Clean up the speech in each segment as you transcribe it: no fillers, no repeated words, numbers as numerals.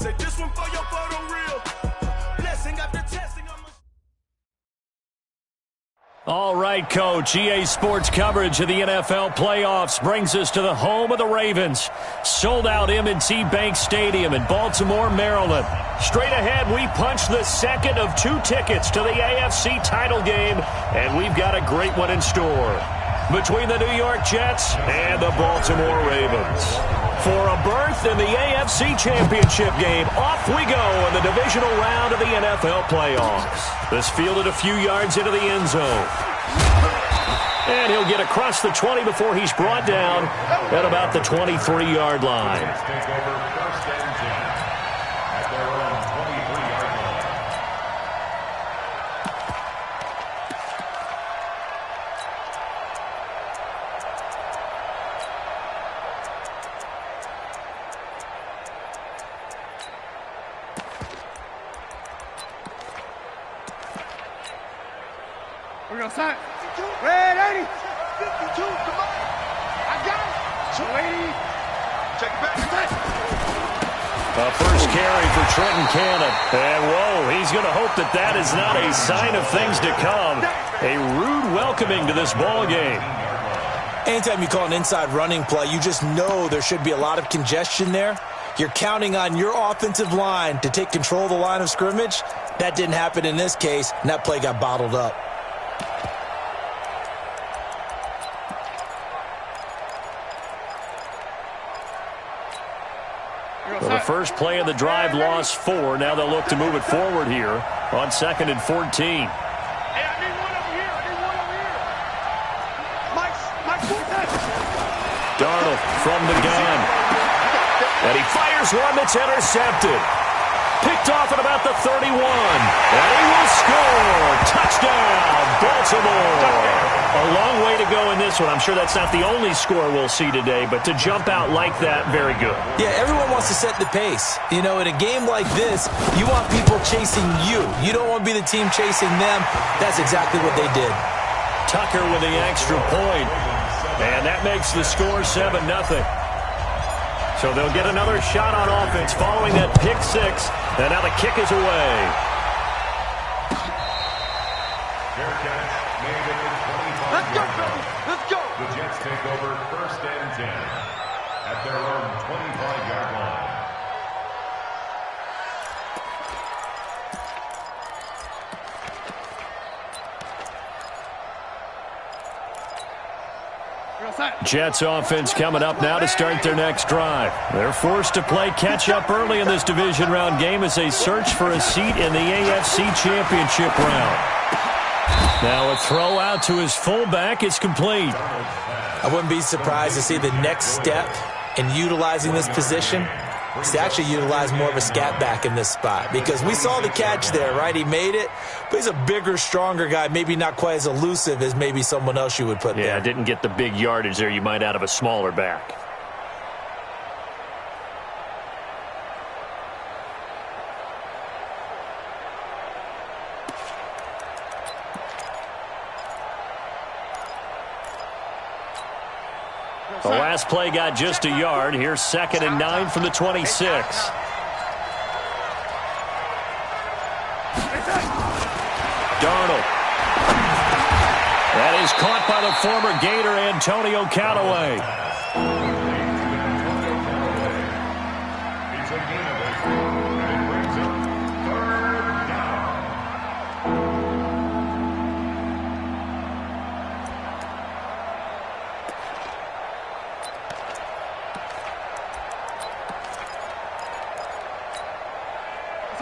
Say this one for your photo real. Blessing after testing. All right, Coach. EA Sports coverage of the NFL playoffs brings us to the home of the Ravens. Sold out M&T Bank Stadium in Baltimore, Maryland. Straight ahead, we punch the second of 2 tickets to the AFC title game, and we've got a great one in store between the New York Jets and the Baltimore Ravens. For a berth in the AFC Championship game, off we go in the divisional round of the NFL playoffs. This fielded a few yards into the end zone. And he'll get across the 20 before he's brought down at about the 23-yard line. We're going to sign. Red 80. 52, come on. I got it. 280. Check it back. A first carry for Trenton Cannon. And, whoa, he's going to hope that that is not a sign of things to come. A rude welcoming to this ball game. Anytime you call an inside running play, you just know there should be a lot of congestion there. You're counting on your offensive line to take control of the line of scrimmage. That didn't happen in this case, and that play got bottled up. Well, the first play of the drive lost 4. Now they'll look to move it forward here on 2nd and 14. Hey, I need one over here. Mike. Darnold from the gun. And he fires one that's intercepted. Picked off at about the 31. And he will score. Touchdown, Baltimore. A long way to go in this one. I'm sure that's not the only score we'll see today, but to jump out like that, very good. Yeah, everyone wants to set the pace. You know, in a game like this, you want people chasing you. You don't want to be the team chasing them. That's exactly what they did. Tucker with the extra point. And that makes the score 7-0. So they'll get another shot on offense following that pick 6. And now the kick is away. Let's go, baby. Let's go. The Jets take over 1st and 10 at their own 25-yard line. Jets offense coming up now to start their next drive. They're forced to play catch-up early in this division round game as they search for a seat in the AFC Championship round. Now a throw out to his fullback is complete. I wouldn't be surprised to see the next step in utilizing this position is to actually utilize more of a scat back in this spot, because we saw the catch there, right? He made it, but he's a bigger, stronger guy, maybe not quite as elusive as maybe someone else you would put there. Yeah, didn't get the big yardage there you might out of a smaller back. The last play got just a yard. Here's 2nd and 9 from the 26. Darnold. That is caught by the former Gator Antonio Callaway.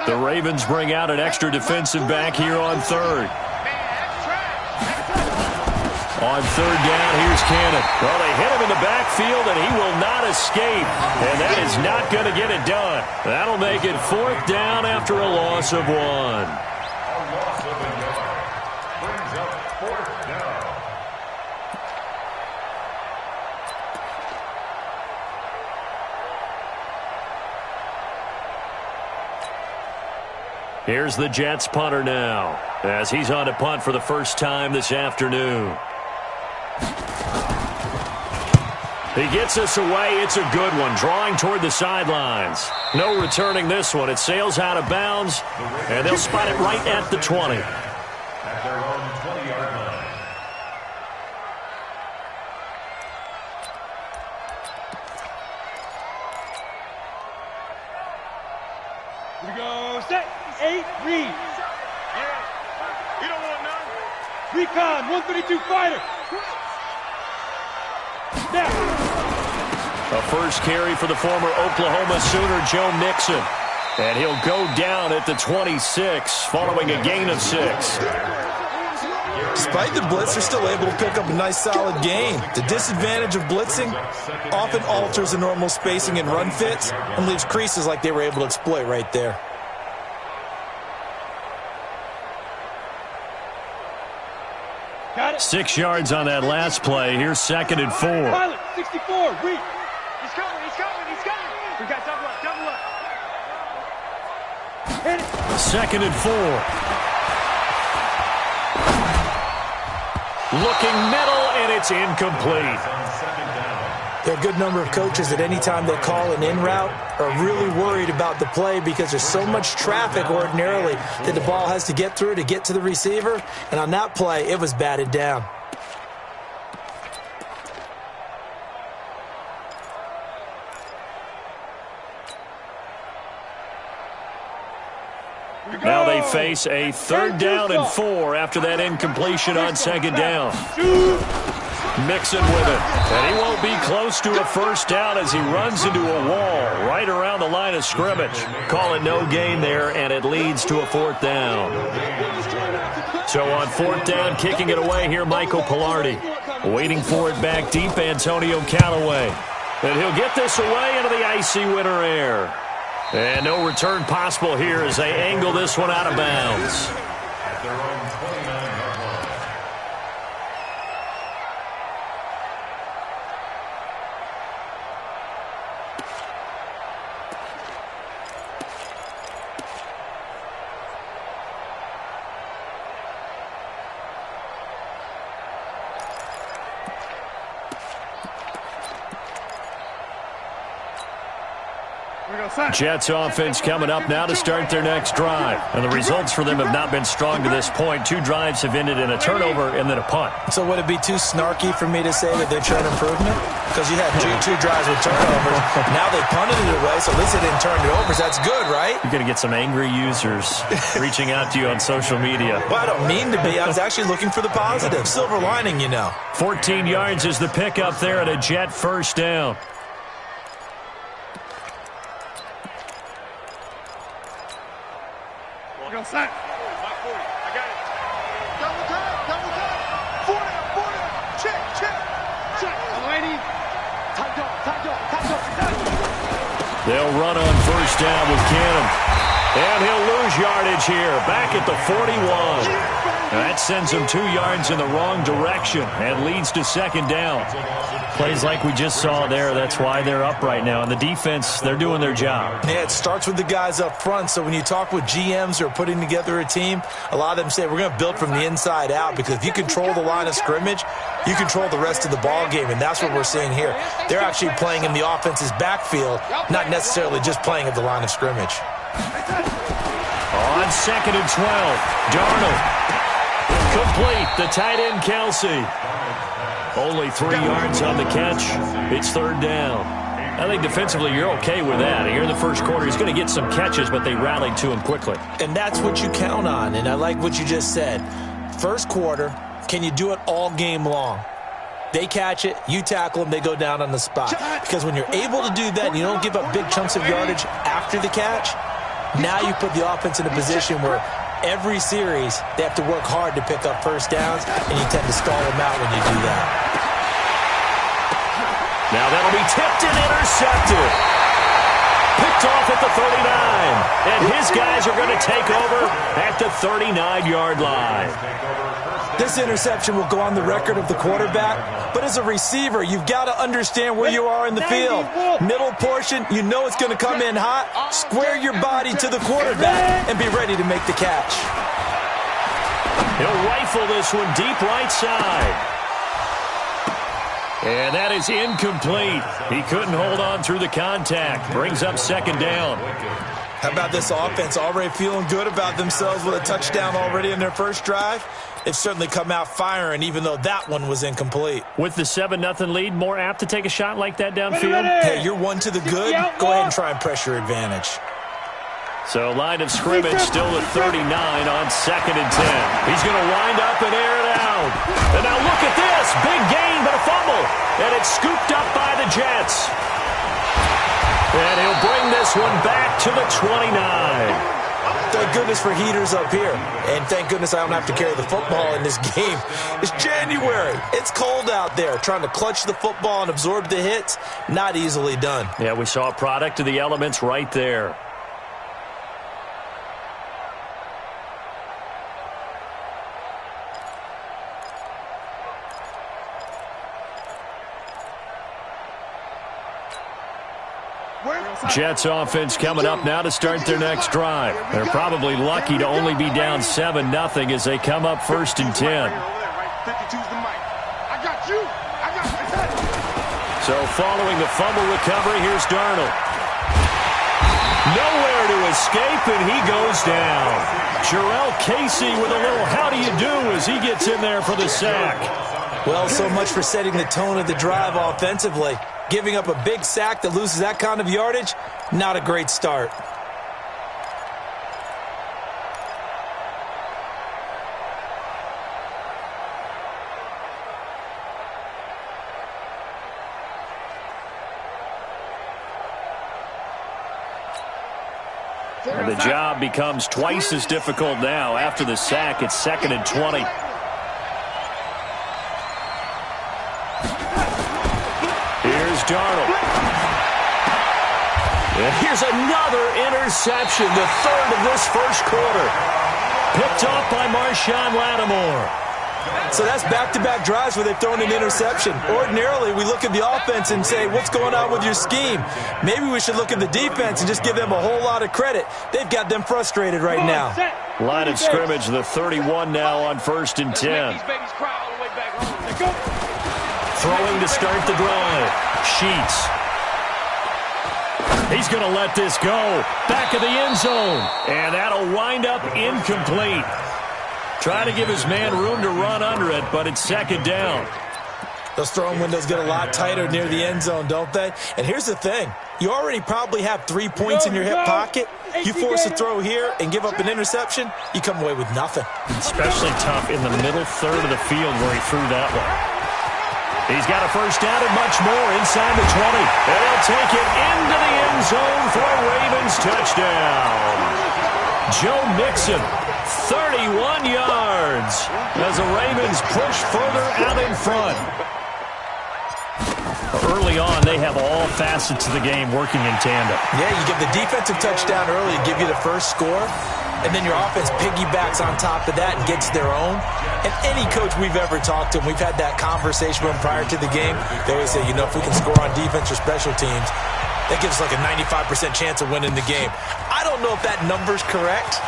The Ravens bring out an extra defensive back here on 3rd. On 3rd down, here's Cannon. Well, they hit him in the backfield, and he will not escape. And that is not going to get it done. That'll make it 4th down after a loss of 1. A loss of a yard brings up 4th down. Here's the Jets punter now, as he's on to punt for the first time this afternoon. He gets us away. It's a good one, drawing toward the sidelines. No returning this one. It sails out of bounds, and they'll spot it right at the 20. At their own 20-yard line. Here we go. Set. 8. Read. Yeah. You don't want none. Recon. 132 fighter. Now. A first carry for the former Oklahoma Sooner, Joe Mixon. And he'll go down at the 26, following a gain of 6. Despite the blitz, they're still able to pick up a nice, solid gain. The disadvantage of blitzing often alters the normal spacing and run fits and leaves creases like they were able to exploit right there. Got it. 6 yards on that last play. Here's 2nd and 4. Pilot. 64. Read. He's coming. He's coming. He's coming. We got double up. Double up. Hit it. 2nd and 4. Looking middle, and it's incomplete. There are a good number of coaches that any time they call an in route are really worried about the play because there's so much traffic ordinarily that the ball has to get through to get to the receiver. And on that play, it was batted down. Now they face a 3rd down and 4 after that incompletion on 2nd down. Mixon with it, and he won't be close to a first down as he runs into a wall right around the line of scrimmage. Call it no gain there, and it leads to a 4th down. So on 4th down, kicking it away here, Michael Pilardi. Waiting for it back deep, Antonio Callaway. And he'll get this away into the icy winter air. And no return possible here as they angle this one out of bounds. At their own 29-yard line. Jets offense coming up now to start their next drive. And the results for them have not been strong to this point. 2 drives have ended in a turnover and then a punt. So would it be too snarky for me to say that they're showing improvement? Because you had two drives with turnovers. Now they punted it away, so at least they didn't turn it over. So that's good, right? You're going to get some angry users reaching out to you on social media. Well, I don't mean to be. I was actually looking for the positive. Silver lining, you know. 14 yards is the pickup there at a Jet first down. Go set. My 40. I got it. Double time. Double time. 4 down. Check. Check. Lady. Time dog. They'll run on first down with Cannon. And he'll lose yardage here. Back at the 41. That sends him 2 yards in the wrong direction and leads to 2nd down. Plays like we just saw there. That's why they're up right now. And the defense, they're doing their job. Yeah, it starts with the guys up front. So when you talk with GMs who are putting together a team, a lot of them say we're going to build from the inside out, because if you control the line of scrimmage, you control the rest of the ball game, and that's what we're seeing here. They're actually playing in the offense's backfield, not necessarily just playing at the line of scrimmage. On 2nd and 12, Darnold. Complete, the tight end Kelsey. Only 3 yards on the catch. It's 3rd down. I think defensively you're okay with that. Here in the first quarter, he's going to get some catches, but they rallied to him quickly. And that's what you count on, and I like what you just said. First quarter, can you do it all game long? They catch it, you tackle them, they go down on the spot. Because when you're able to do that and you don't give up big chunks of yardage after the catch, now you put the offense in a position where every series they have to work hard to pick up first downs, and you tend to stall them out when you do that. Now that'll be tipped and intercepted. Picked off at the 39. And his guys are going to take over at the 39-yard line. This interception will go on the record of the quarterback, but as a receiver, you've got to understand where you are in the field. Middle portion, you know it's going to come in hot. Square your body to the quarterback and be ready to make the catch. He'll rifle this one deep right side. And that is incomplete. He couldn't hold on through the contact. Brings up second down. How about this offense already feeling good about themselves with a touchdown already in their first drive? They've certainly come out firing, even though that one was incomplete. With the 7-0 lead, more apt to take a shot like that downfield? Hey, you're one to the good. Go ahead and try and pressure advantage. So line of scrimmage still at 39 on 2nd and 10. He's going to wind up and air it out. And now look at this. Big gain, but a fumble. And it's scooped up by the Jets. And he'll bring this one back to the 29. Thank goodness for heaters up here. And thank goodness I don't have to carry the football in this game. It's January. It's cold out there. Trying to clutch the football and absorb the hits, not easily done. Yeah, we saw a product of the elements right there. Jets offense coming up now to start their next drive. They're probably lucky to only be down 7-0 as they come up 1st and 10. So following the fumble recovery, here's Darnold. Nowhere to escape, and he goes down. Jarrell Casey with a little how do you do as he gets in there for the sack. Well, so much for setting the tone of the drive offensively. Giving up a big sack that loses that kind of yardage, not a great start. And the job becomes twice as difficult now. After the sack, it's 2nd and 20. Here's Darnold. And here's another interception, the third of this first quarter. Picked off by Marshawn Lattimore. So that's back-to-back drives where they've thrown an interception. Ordinarily, we look at the offense and say, what's going on with your scheme? Maybe we should look at the defense and just give them a whole lot of credit. They've got them frustrated right now. Line of scrimmage, the 31 now on 1st and 10. Throwing to start the drive. Sheets. He's going to let this go. Back of the end zone. And that'll wind up incomplete. Trying to give his man room to run under it, but it's 2nd down. Those throwing windows get a lot tighter near the end zone, don't they? And here's the thing. You already probably have 3 points in your hip pocket. You force a throw here and give up an interception, you come away with nothing. Especially tough in the middle third of the field where he threw that one. He's got a first down and much more inside the 20. And he'll take it into the end zone for a Ravens touchdown. Joe Mixon, 31 yards as the Ravens push further out in front. Early on, they have all facets of the game working in tandem. Yeah, you give the defensive touchdown early, give you the first score, and then your offense piggybacks on top of that and gets their own. And any coach we've ever talked to, and we've had that conversation with them prior to the game, they always say, you know, if we can score on defense or special teams, that gives us like a 95% chance of winning the game. I don't know if that number's correct,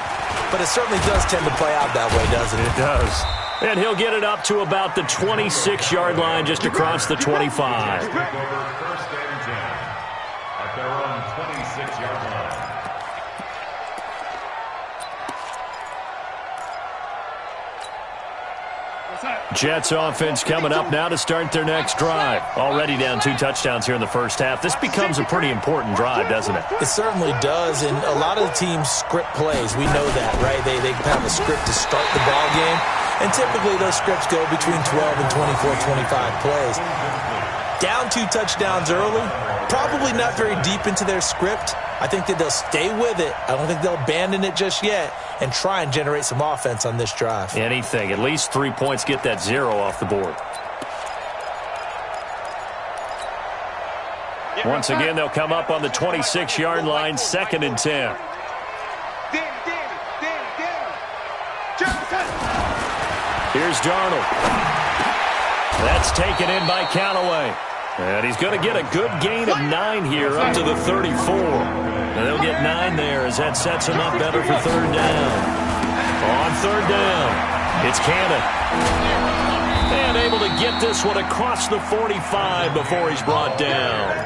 but it certainly does tend to play out that way, doesn't it? It does. And he'll get it up to about the 26-yard line just across the 25. First and 10 at their own 26-yard line. Jets offense coming up now to start their next drive. Already down 2 touchdowns here in the first half. This becomes a pretty important drive, doesn't it? It certainly does, and a lot of the teams script plays. We know that, right? They have a script to start the ball game, and typically those scripts go between 12 and 24, 25 plays. Down 2 touchdowns early, probably not very deep into their script. I think that they'll stay with it. I don't think they'll abandon it just yet and try and generate some offense on this drive. Anything. At least 3 points, get that 0 off the board. Once again, they'll come up on the 26-yard line, 2nd and 10. Here's Darnold. That's taken in by Callaway. And he's going to get a good gain of 9 here up to the 34. And they'll get 9 there as that sets him up better for 3rd down. On 3rd down, it's Cannon. And able to get this one across the 45 before he's brought down.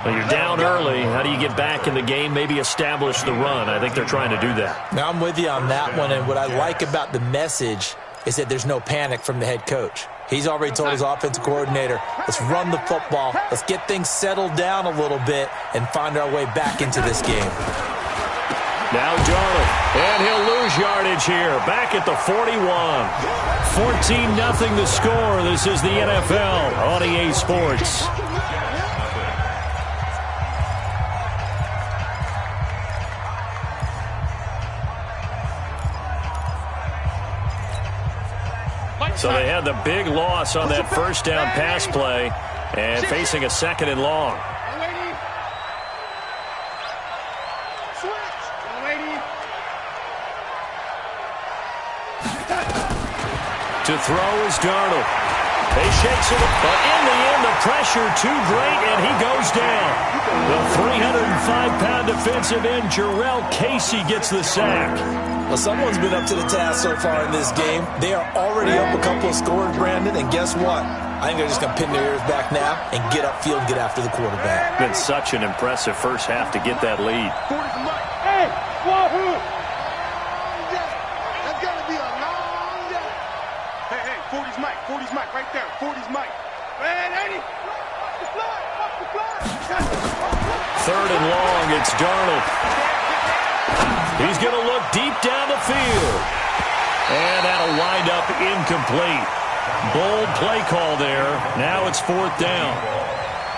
Well, you're down early. How do you get back in the game, maybe establish the run? I think they're trying to do that. Now, I'm with you on that one, and what I like about the message is that there's no panic from the head coach. He's already told his offensive coordinator, let's run the football, let's get things settled down a little bit and find our way back into this game. Now Darnold, and he'll lose yardage here, back at the 41. 14-0 the score. This is the NFL on EA Sports. So they had the big loss on that first down pass play and facing a 2nd and long. To throw is Darnold. He shakes it, but in the end, the pressure too great, and he goes down. The 305-pound defensive end, Jarrell Casey, gets the sack. Well, someone's been up to the task so far in this game. They are already up a couple of scores, Brandon, and guess what? I think they're just going to pin their ears back now and get upfield and get after the quarterback. Been such an impressive first half to get that lead. Hey, wahoo! That's got to be a long day. Hey, 40's Mike. 40's Mike right there. 40's Mike. Man, 80. Off the fly. 3rd and long, it's Darnold. He's going to look deep down the field. And that'll wind up incomplete. Bold play call there. Now it's 4th down.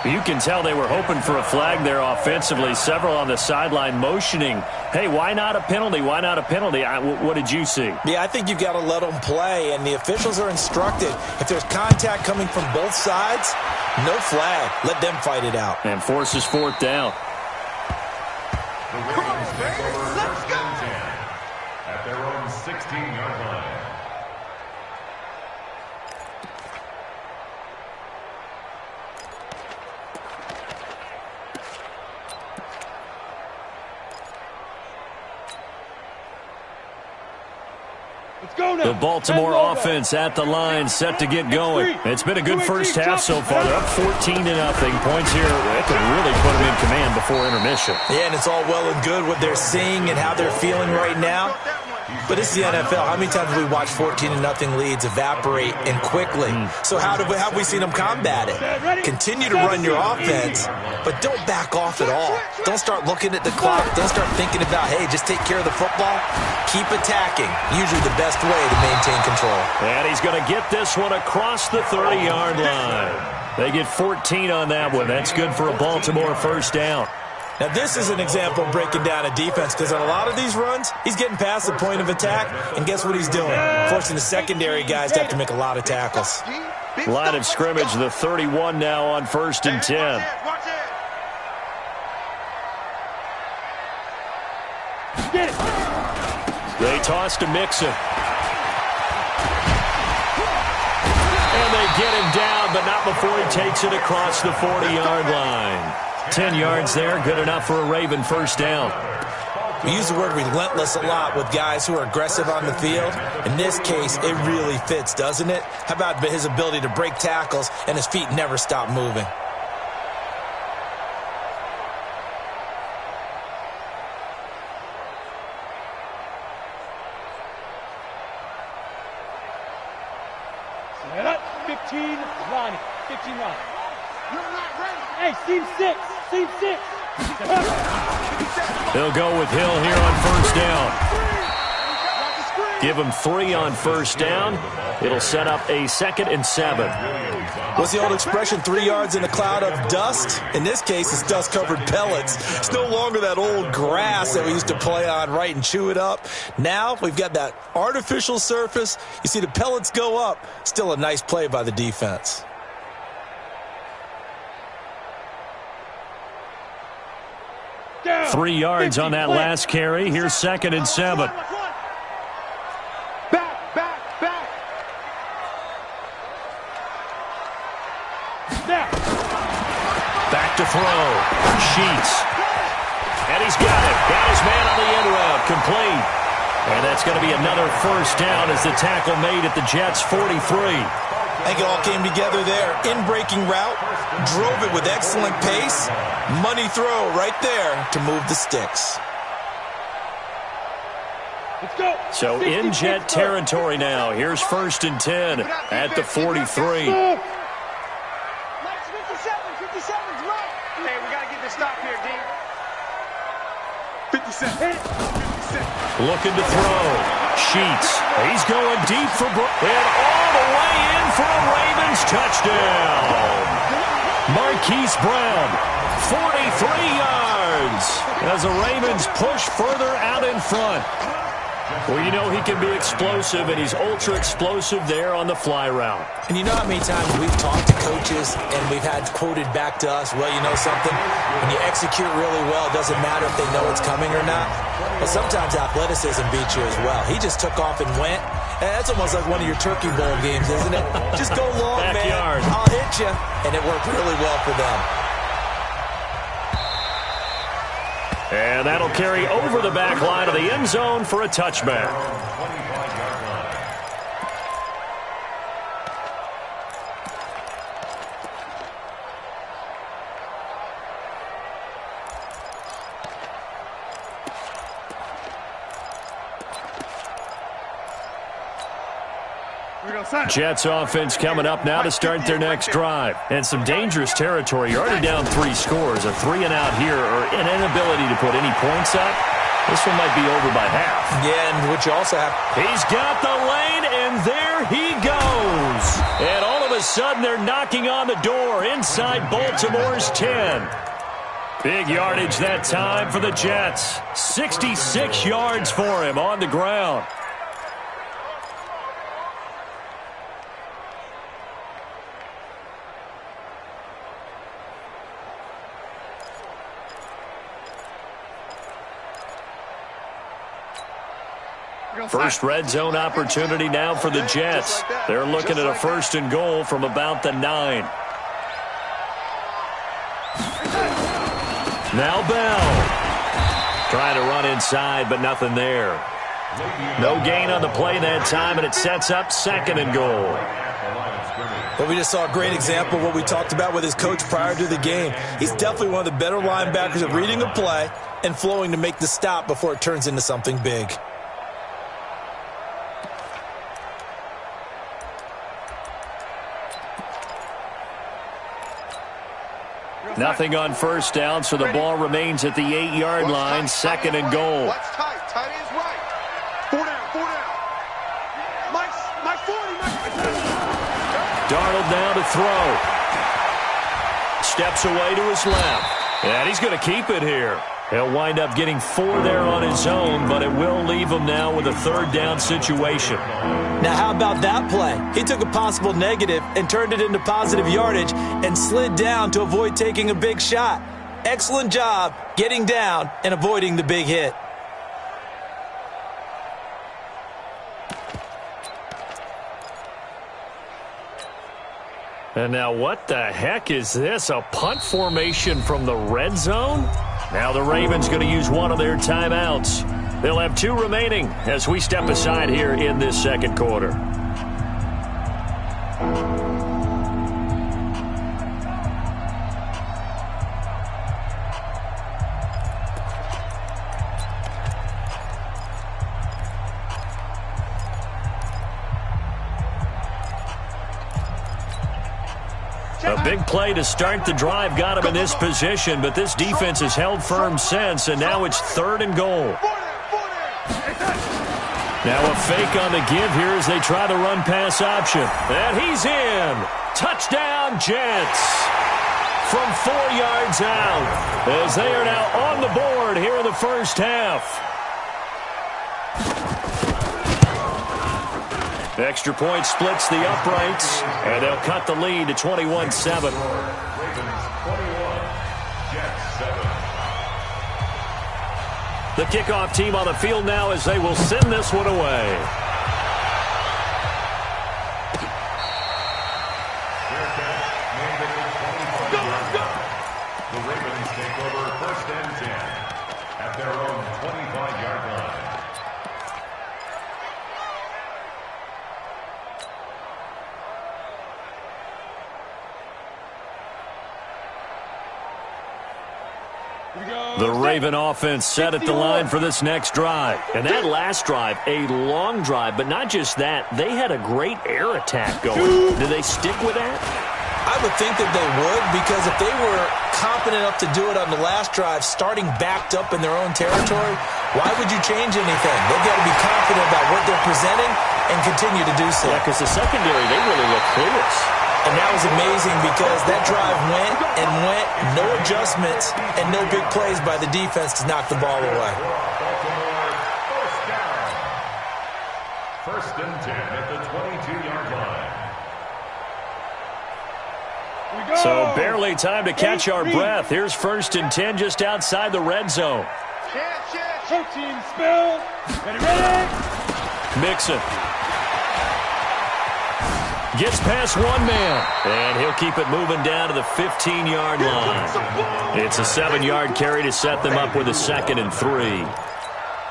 You can tell they were hoping for a flag there offensively. Several on the sideline motioning, hey, why not a penalty? Why not a penalty? What did you see? Yeah, I think you've got to let them play, and the officials are instructed. If there's contact coming from both sides, no flag. Let them fight it out. And forces 4th down. Come on, let's go! At their own 16-yard line. The Baltimore offense at the line, set to get going. It's been a good first half so far. They're up 14-0. Points here, they can really put them in command before intermission. Yeah, and it's all well and good what they're seeing and how they're feeling right now. But it's the NFL. How many times have we watched 14-0 leads evaporate and quickly? So how have we seen them combat it? Continue to run your offense, but don't back off at all. Don't start looking at the clock. Don't start thinking about, hey, just take care of the football. Keep attacking. Usually the best way to maintain control. And he's going to get this one across the 30-yard line. They get 14 on that one. That's good for a Baltimore first down. Now, this is an example of breaking down a defense because on a lot of these runs, he's getting past the point of attack, and guess what he's doing? Forcing the secondary guys to have to make a lot of tackles. Line of scrimmage, the 31 now on 1st and 10. They toss to Mixon. And they get him down, but not before he takes it across the 40-yard line. 10 yards there, good enough for a Raven first down. We use the word relentless a lot with guys who are aggressive on the field. In this case, it really fits, doesn't it? How about his ability to break tackles and his feet never stop moving? Set up, 15, Ronnie, 15, Ronnie. You're not ready. Hey, seam 6, seam 6. They'll go with Hill here on first down. Give him 3 on first down. It'll set up a 2nd and 7. What's the old expression, 3 yards in a cloud of dust? In this case, it's dust-covered pellets. It's no longer that old grass that we used to play on, right, and chew it up. Now we've got that artificial surface. You see the pellets go up. Still a nice play by the defense. Down. 3 yards on that last carry. Here's 2nd and 7. Back. Now. Back to throw. Sheets. And he's got it. Got his man on the end route. Complete. And that's going to be another first down as the tackle made at the Jets' 43. I think it all came together there. In-breaking route, drove it with excellent pace. Money throw right there to move the sticks. Let's go. So in Jet territory now. Here's 1st and 10 at the 43. Mike's 57, 57's right. Hey, we got to get this stop here, D. 57. Looking to throw. Sheets. He's going deep for and all the way in for a Ravens touchdown. Marquise Brown, 43 yards as the Ravens push further out in front. Well, you know he can be explosive, and he's ultra-explosive there on the fly route. And you know how many times we've talked to coaches and we've had quoted back to us, well, you know something? When you execute really well, it doesn't matter if they know it's coming or not. But sometimes athleticism beats you as well. He just took off and went. And that's almost like one of your Turkey Bowl games, isn't it? Just go long, Backyard. man. I'll hit you. And it worked really well for them. And that'll carry over the back line of the end zone for a touchback. Jets offense coming up now to start their next drive. And some dangerous territory. You're already down 3 scores. A 3-and-out here or an inability to put any points up. This one might be over by half. Yeah, and what you also have... He's got the lane, and there he goes. And all of a sudden, they're knocking on the door inside Baltimore's 10. Big yardage that time for the Jets. 66 yards for him on the ground. First red zone opportunity now for the Jets. They're looking at a 1st and goal from about the 9. Now Bell. Trying to run inside, but nothing there. No gain on the play that time, and it sets up 2nd and goal. But we just saw a great example of what we talked about with his coach prior to the game. He's definitely one of the better linebackers at reading a play and flowing to make the stop before it turns into something big. Nothing on 1st down, so the ball remains at the 8-yard line, 2nd and goal. What's tight? Tight is right. 4 down, 4 down. Mike's 40, Darnold now to throw. Steps away to his left. And he's going to keep it here. He'll wind up getting 4 there on his own, but it will leave him now with a 3rd down situation. Now, how about that play? He took a possible negative and turned it into positive yardage and slid down to avoid taking a big shot. Excellent job getting down and avoiding the big hit. And now what the heck is this? A punt formation from the red zone? Now the Ravens going to use one of their timeouts. They'll have 2 remaining as we step aside here in this 2nd quarter. A big play to start the drive got him in this position, but this defense has held firm since, and now it's 3rd and goal. Now a fake on the give here as they try the run-pass option. And he's in. Touchdown, Jets. From 4 yards out as they are now on the board here in the 1st half. Extra point splits the uprights, and they'll cut the lead to 21-7. Ravens 21, Jets 7. The kickoff team on the field now as they will send this one away. The Ravens take over 1st and 10 at their own 25-yard line. The Raven offense set at the line for this next drive. And that last drive, a long drive, but not just that. They had a great air attack going. Do they stick with that? I would think that they would, because if they were confident enough to do it on the last drive, starting backed up in their own territory, why would you change anything? They've got to be confident about what they're presenting and continue to do so. Yeah, because the secondary, they really look clueless. And that was amazing because that drive went and went, no adjustments, and no big plays by the defense to knock the ball away. First and 10 at the 22-yard line. So barely time to catch our breath. Here's first and 10 just outside the red zone. Protein spill. Ready? Mixon gets past one man, and he'll keep it moving down to the 15-yard line. It's a 7-yard carry to set them up with a 2nd and 3.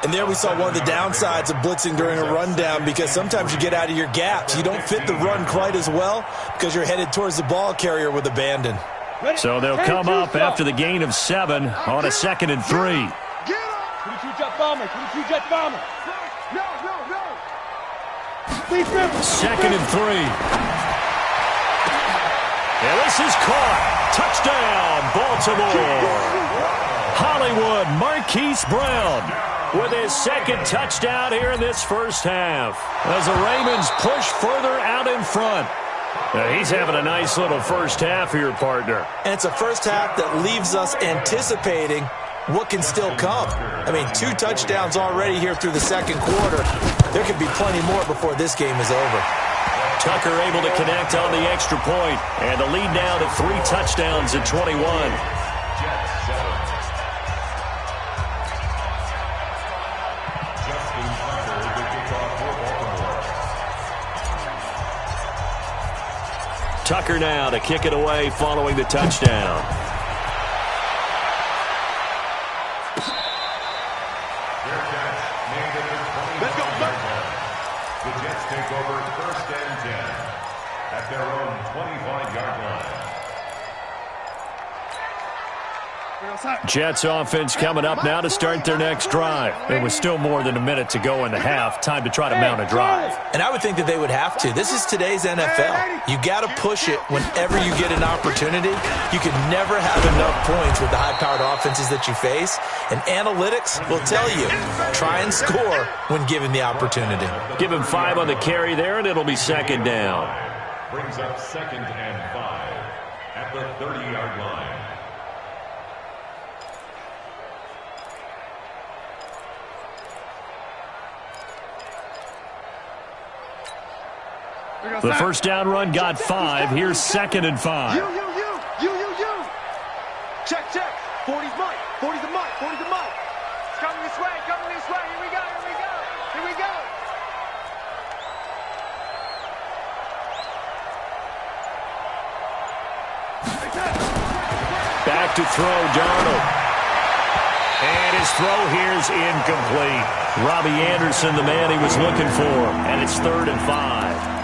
And there we saw one of the downsides of blitzing during a rundown, because sometimes you get out of your gaps. You don't fit the run quite as well because you're headed towards the ball carrier with abandon. So they'll come up after the gain of 7 on a 2nd and 3. 22 jet bomber. 22 jet bomber. No. 2nd and 3. And this is caught. Touchdown, Baltimore. Hollywood Marquise Brown with his 2nd touchdown here in this first half, as the Ravens push further out in front. Now, he's having a nice little first half here, partner. And it's a first half that leaves us anticipating what can still come. I mean, 2 touchdowns already here through the second quarter. There could be plenty more before this game is over. Tucker able to connect on the extra point, and the lead now to 3 touchdowns at 21. Tucker now to kick it away following the touchdown. Let's go. The Jets take over first and 10 at their own 25-yard line. Jets offense coming up now to start their next drive. There was still more than a minute to go in the half. Time to try to mount a drive. And I would think that they would have to. This is today's NFL. You got to push it whenever you get an opportunity. You can never have enough points with the high-powered offenses that you face. And analytics will tell you, try and score when given the opportunity. Give him 5 on the carry there, and it'll be 2nd down. Brings up 2nd and 5 at the 30-yard line. The first down run got 5. Here's 2nd and 5. You. Check. 40's mine. 40's the mine. 40's the mine. It's coming this way. Here we go. Back to throw, Darnold. And his throw here's incomplete. Robbie Anderson, the man he was looking for. And it's 3rd and 5.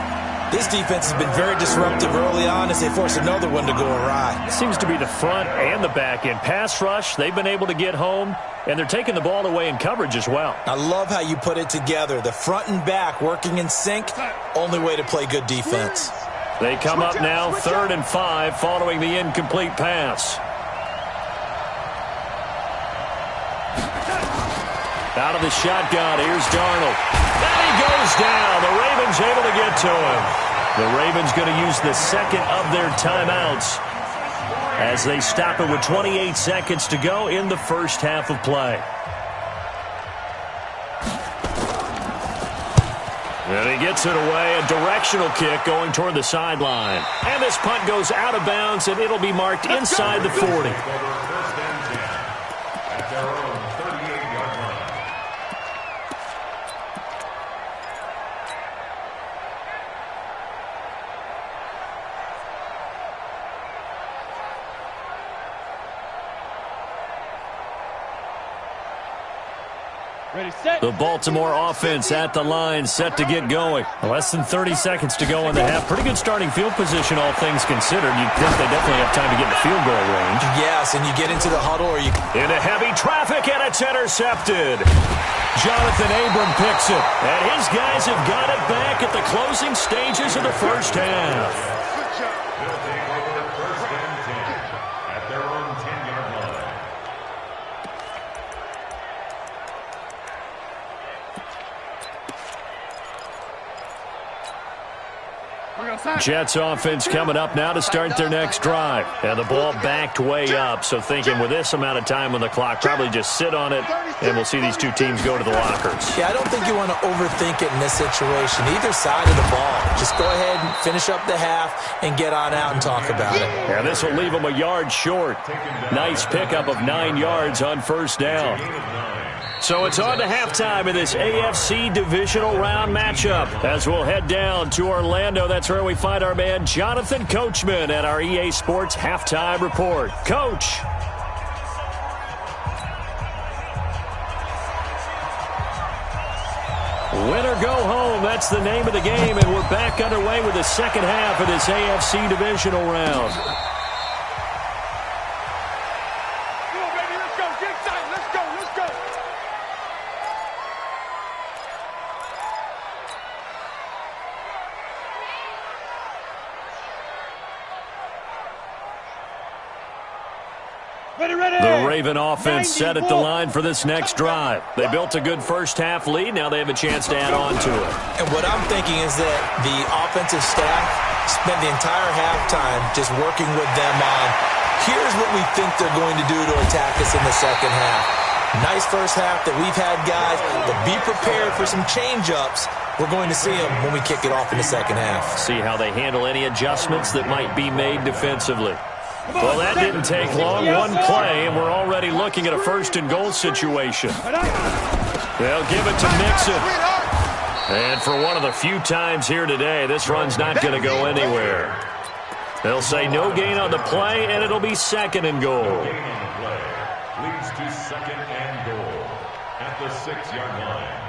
This defense has been very disruptive early on as they force another one to go awry. Seems to be the front and the back end. Pass rush, they've been able to get home, and they're taking the ball away in coverage as well. I love how you put it together. The front and back working in sync, only way to play good defense. They come up now 3rd and 5 following the incomplete pass. Out of the shotgun, here's Darnold. And he goes down. The Ravens able to get to him. The Ravens going to use the 2nd of their timeouts as they stop it with 28 seconds to go in the first half of play. And he gets it away, a directional kick going toward the sideline. And this punt goes out of bounds, and it'll be marked inside the 40. At their own 38-yard line. The Baltimore offense at the line, set to get going. Less than 30 seconds to go in the half. Pretty good starting field position, all things considered. You'd think they definitely have time to get in the field goal range. Yes, and you get into the huddle or you... Into heavy traffic, and it's intercepted. Jonathan Abram picks it, and his guys have got it back at the closing stages of the first half. They'll take over first and 10 at their own 10-yard line. Jets offense coming up now to start their next drive. And the ball backed way up, so thinking with this amount of time on the clock, probably just sit on it, and we'll see these two teams go to the lockers. Yeah, I don't think you want to overthink it in this situation. Either side of the ball. Just go ahead and finish up the half and get on out and talk about it. And this will leave them a yard short. Nice pickup of 9 yards on first down. So it's on to halftime in this AFC divisional round matchup. As we'll head down to Orlando, that's where we find our man Jonathan Coachman at our EA Sports Halftime Report. Coach. Win or go home, that's the name of the game, and we're back underway with the second half of this AFC divisional round. The Raven offense set at the line for this next drive. They built a good first half lead. Now they have a chance to add on to it. And what I'm thinking is that the offensive staff spent the entire halftime just working with them on, here's what we think they're going to do to attack us in the second half. Nice first half that we've had, guys, but be prepared for some change-ups. We're going to see them when we kick it off in the second half. See how they handle any adjustments that might be made defensively. Well, that didn't take long. One play, and we're already looking at a first-and-goal situation. They'll give it to Mixon. And for one of the few times here today, this run's not going to go anywhere. They'll say no gain on the play, and it'll be second and goal. No gain on the play. Leads to second and goal at the 6-yard line.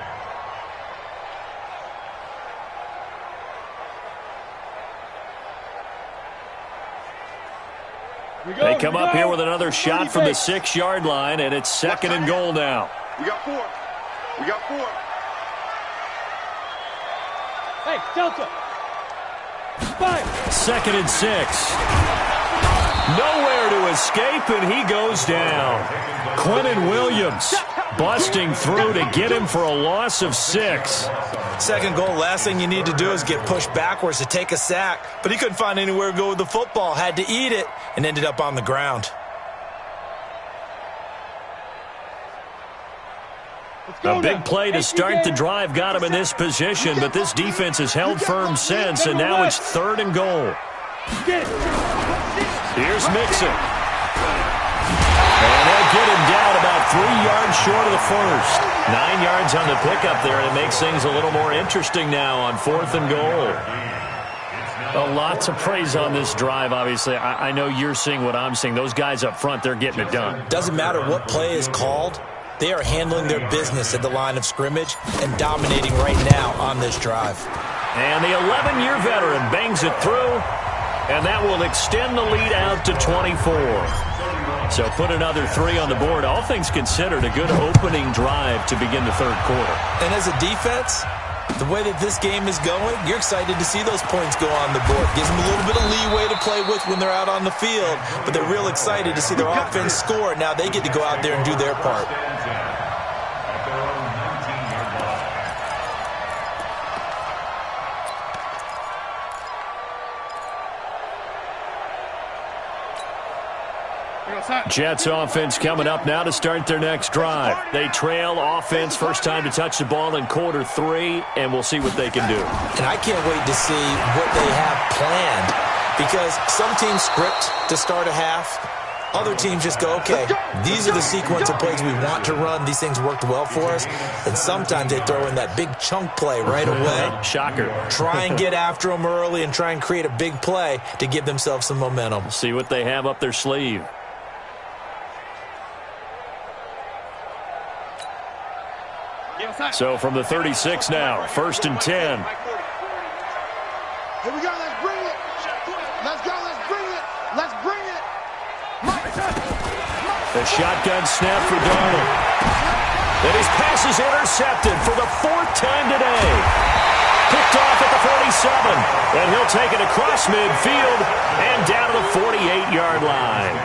They come up here with another shot from the 6-yard line, and it's second and goal now. We got 4. We got 4. Hey, Delta. 5. Second and 6. Nowhere to escape, and he goes down. Quinnen Williams busting through to get him for a loss of 6. Second goal, last thing you need to do is get pushed backwards to take a sack. But he couldn't find anywhere to go with the football, had to eat it, and ended up on the ground. A big play to start the drive got him in this position, but this defense has held firm since, and now it's third and goal. Here's Mixon. And they'll get him down about 3 yards short of the first. 9 yards on the pickup there, and it makes things a little more interesting now on fourth and goal. A lot to praise on this drive, obviously. I know you're seeing what I'm seeing. Those guys up front, they're getting it done. Doesn't matter what play is called. They are handling their business at the line of scrimmage and dominating right now on this drive. And the 11-year veteran bangs it through, and that will extend the lead out to 24. So put another 3 on the board. All things considered, a good opening drive to begin the third quarter. And as a defense, the way that this game is going, you're excited to see those points go on the board. Gives them a little bit of leeway to play with when they're out on the field, but they're real excited to see their offense score. Now they get to go out there and do their part. Jets offense coming up now to start their next drive. They trail offense, first time to touch the ball in quarter 3, and we'll see what they can do. And I can't wait to see what they have planned, because some teams script to start a half. Other teams just go, okay, these are the sequence of plays we want to run. These things worked well for us. And sometimes they throw in that big chunk play right away. Shocker. Try and get after them early and try and create a big play to give themselves some momentum. See what they have up their sleeve. So from the 36 now, 1st and 10. Here we go, let's bring it. Let's go, let's bring it. Let's bring it. The shotgun snap for Darnold. And his pass is intercepted for the 4th time today. Picked off at the 47. And he'll take it across midfield and down to the 48-yard line.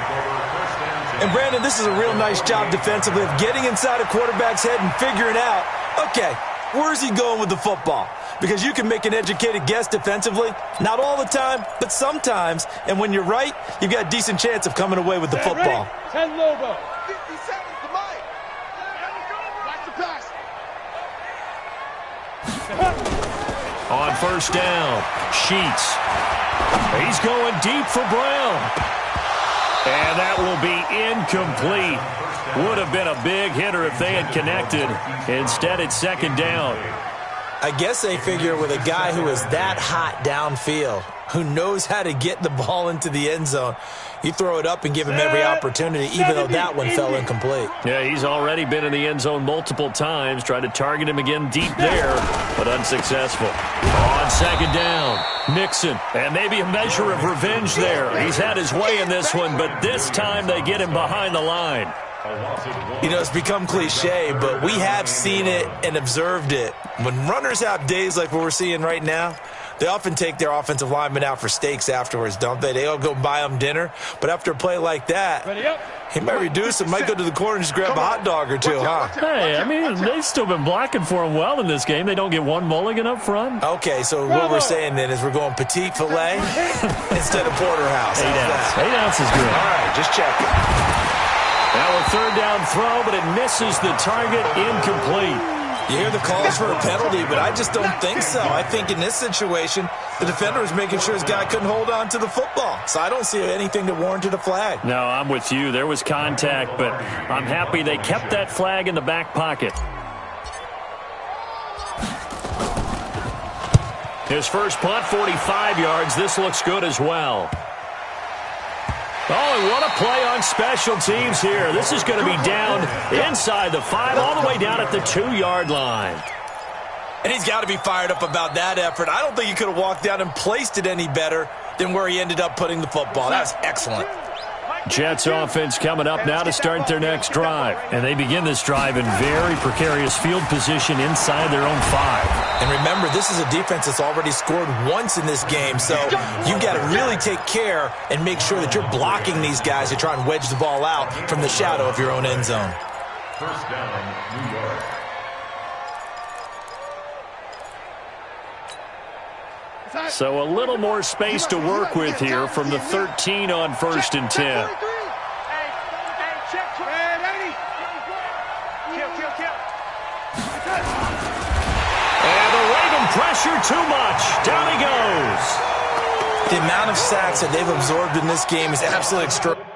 And Brandon, this is a real nice job defensively of getting inside a quarterback's head and figuring out, okay, where's he going with the football? Because you can make an educated guess defensively. Not all the time, but sometimes. And when you're right, you've got a decent chance of coming away with the football. 10 Lobo. 50 seconds to Mike. Watch the pass. On 1st down, Sheets. He's going deep for Brown. And that will be incomplete. Would have been a big hitter if they had connected. Instead, it's 2nd down. I guess they figure with a guy who is that hot downfield, who knows how to get the ball into the end zone, you throw it up and give him every opportunity, even though that one fell incomplete. Yeah, he's already been in the end zone multiple times. Tried to target him again deep there, but unsuccessful. On 2nd down, Mixon. And maybe a measure of revenge there. He's had his way in this one, but this time they get him behind the line. You know, it's become cliche, but we have seen it and observed it. When runners have days like what we're seeing right now, they often take their offensive linemen out for steaks afterwards, don't they? They all go buy them dinner. But after a play like that, he might reduce it, might go to the corner and just grab a hot dog or two, huh? Hey, I mean, they've still been blocking for him well in this game. They don't get one mulligan up front. Okay, so what we're saying then is we're going petite filet instead of porterhouse. 8 ounce. 8 ounce is good. All right, just checking. Now a 3rd down throw, but it misses the target, incomplete. You hear the calls for a penalty, but I just don't think so. I think in this situation, the defender was making sure his guy couldn't hold on to the football. So I don't see anything that warranted a flag. No, I'm with you. There was contact, but I'm happy they kept that flag in the back pocket. His first punt, 45 yards. This looks good as well. Oh, and what a play on special teams here. This is going to be down inside the 5, all the way down at the 2-yard line. And he's got to be fired up about that effort. I don't think he could have walked down and placed it any better than where he ended up putting the football. That's excellent. Jets offense coming up now to start their next drive. And they begin this drive in very precarious field position inside their own 5. And remember, this is a defense that's already scored once in this game, so you've got to really take care and make sure that you're blocking these guys to try and wedge the ball out from the shadow of your own end zone. 1st down, New York. So a little more space to work with here from the 13 on 1st and 10. And the Raven pressure too much. Down he goes. The amount of sacks that they've absorbed in this game is absolutely extraordinary.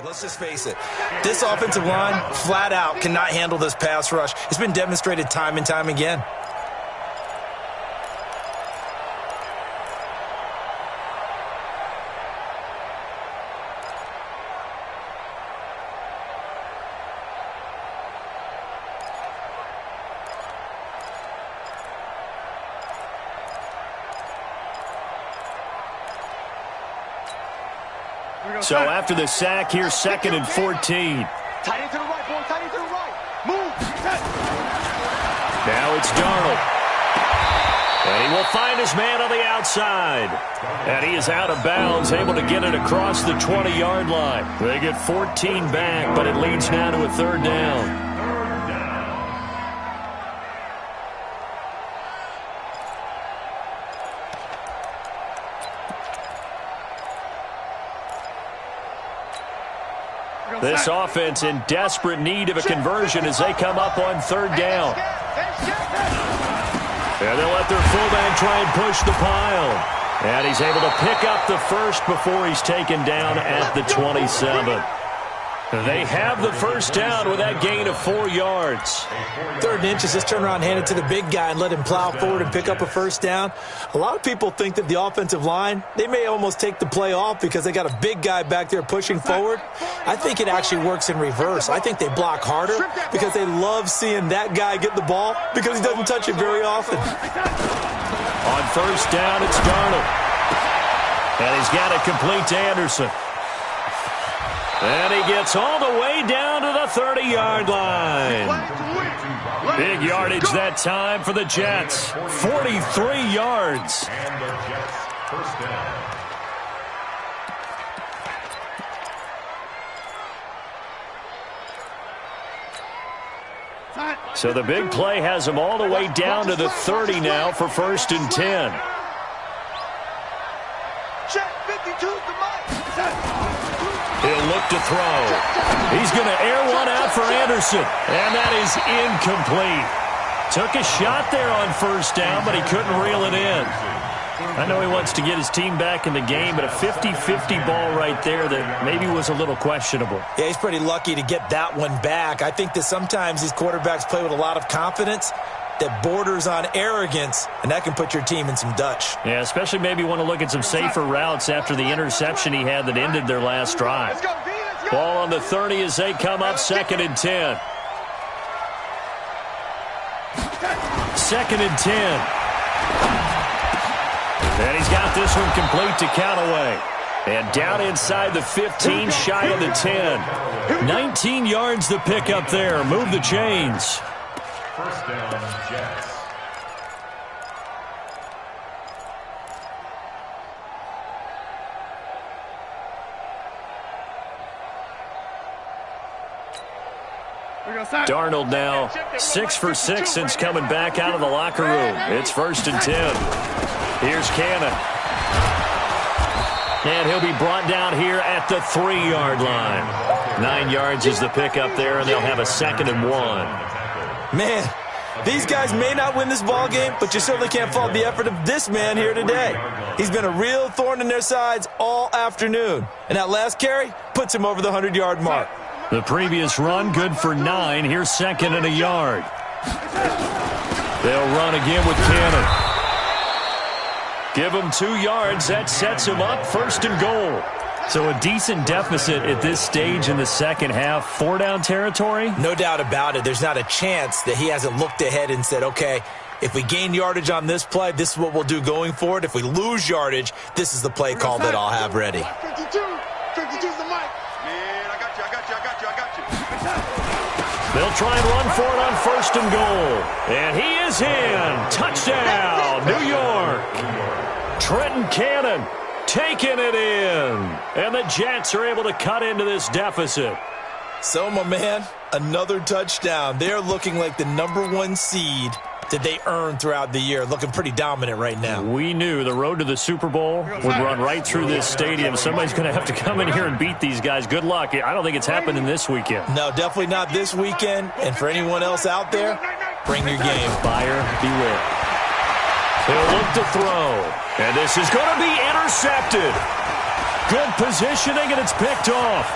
Let's just face it. This offensive line, flat out, cannot handle this pass rush. It's been demonstrated time and time again. So after the sack, here's 2nd and 14. Tight end to the right, boy. Tight end to the right. Move. Now it's Darnold. And he will find his man on the outside. And he is out of bounds, able to get it across the 20-yard line. They get 14 back, but it leads now to a 3rd down. This offense in desperate need of a conversion as they come up on 3rd down. And they'll let their fullback try and push the pile. And he's able to pick up the first before he's taken down at the 27. They have the first down with that gain of 4 yards. 3rd and inches, just turn around and hand it to the big guy and let him plow forward and pick up a first down. A lot of people think that the offensive line, they may almost take the play off because they got a big guy back there pushing forward. I think it actually works in reverse. I think they block harder because they love seeing that guy get the ball because he doesn't touch it very often. On first down, it's Darnold. And he's got it complete to Anderson. And he gets all the way down to the 30-yard line. Big yardage that time for the Jets. 43 yards. And the Jets first down. So the big play has him all the way down to the 30 now for 1st and 10. Check 52 to Mike. He'll look to throw. He's going to air one out for Anderson. And that is incomplete. Took a shot there on first down, but he couldn't reel it in. I know he wants to get his team back in the game, but a 50-50 ball right there that maybe was a little questionable. Yeah, he's pretty lucky to get that one back. I think that sometimes these quarterbacks play with a lot of confidence that borders on arrogance, and that can put your team in some Dutch. Yeah, especially maybe want to look at some safer routes after the interception he had that ended their last drive. Ball on the 30 as they come up 2nd and 10. 2nd and 10. And he's got this one complete to Callaway. And down inside the 15, shy of the 10. 19 yards the pick up there. Move the chains. First down, Jets. Darnold now 6 for 6 since coming back out of the locker room. It's 1st and 10. Here's Cannon. And he'll be brought down here at the 3-yard line. 9 yards is the pickup there, and they'll have a 2nd and 1. Man, these guys may not win this ball game, but you certainly can't fault the effort of this man here today. He's been a real thorn in their sides all afternoon. And that last carry puts him over the 100-yard mark. The previous run, good for 9. Here's 2nd and a yard. They'll run again with Cannon. Give him 2 yards. That sets him up 1st and goal. So a decent deficit at this stage in the second half. 4-down territory? No doubt about it. There's not a chance that he hasn't looked ahead and said, okay, if we gain yardage on this play, this is what we'll do going forward. If we lose yardage, this is the play call that I'll have ready. 52's the mic. Man, I got you. They'll try and run for it on 1st and goal. And he is in. Touchdown, New York. Trenton Cannon taking it in. And the Jets are able to cut into this deficit. So, my man, another touchdown. They're looking like the #1 seed that they earned throughout the year. Looking pretty dominant right now. We knew the road to the Super Bowl would run right through this stadium. Somebody's going to have to come in here and beat these guys. Good luck. I don't think it's happening this weekend. No, definitely not this weekend. And for anyone else out there, bring your game. Buyer beware. He'll look to throw. And this is going to be intercepted. Good positioning, and it's picked off.